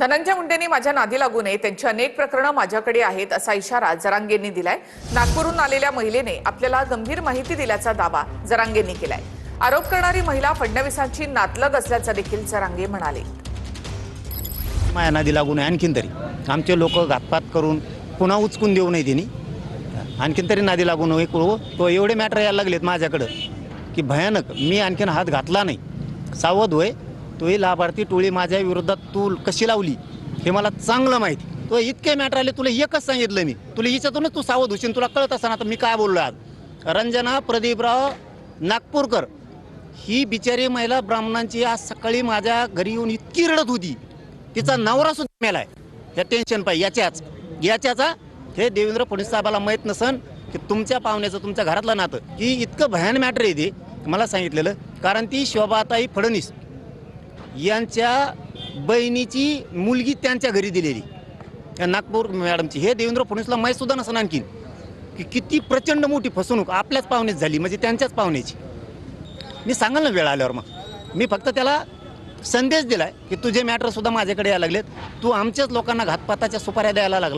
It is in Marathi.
धनंजय मुंडेंनी माझ्या नादी लागू नये, त्यांची अनेक प्रकरणं माझ्याकडे आहेत असा इशारा जरांगेंनी दिलाय। नागपूरहून आलेल्या महिलेने आपल्याला गंभीर माहिती दिल्याचा दावा जरांगेंनी केलाय। आरोप करणारी महिला फडणवीसांची नातलग असल्याचं देखील जरांगे म्हणाले। माझ्या नादी लागू नये, आणखीन तरी आमचे लोक घातपात करून पुन्हा उचकून देऊ नये त्यांनी, आणखीन तरी नादी लागू नये। तो एवढे मॅटर यायला लागलेत माझ्याकडं की भयानक। मी आणखीन हात घातला नाही, सावध होय। तोही लाभार्थी टोळी माझ्या विरोधात तू कशी लावली हे मला चांगलं माहिती। तो इतके मॅटर आले, तुला एकच सांगितलं मी, तुला हिच्यातूनच तू सावध होशील, तुला कळत असताना आता मी काय बोललो आज। रंजना प्रदीपराव नागपूरकर ही बिचारी महिला ब्राह्मणांची आज सकाळी माझ्या घरी येऊन इतकी रडत होती, तिचा नवरा सुद्धा मेलाय या टेन्शन पाहिजे याच्याचा। हे देवेंद्र फडणवीस साहेबाला माहीत नसन की तुमच्या पाहुण्याचं तुमच्या घरातलं नातं की इतकं भयान मॅटर आहे ते मला सांगितलेलं। कारण ती शोभाताई फडणवीस यांच्या बहिणीची मुलगी त्यांच्या घरी दिलेली नागपूर मॅडमची। हे देवेंद्र फडणवीसला माहीत सुद्धा नसन आणखीन की किती प्रचंड मोठी फसवणूक आपल्याच पाहुण्यात झाली, म्हणजे त्यांच्याच पाहुण्याची। मी सांगाल ना वेळ आल्यावर, मग मी फक्त त्याला संदेश दिलाय की तुझे मॅटर सुद्धा माझ्याकडे यायला लागलेत, तू आमच्याच लोकांना घातपाताच्या सुपाऱ्या द्यायला लागला।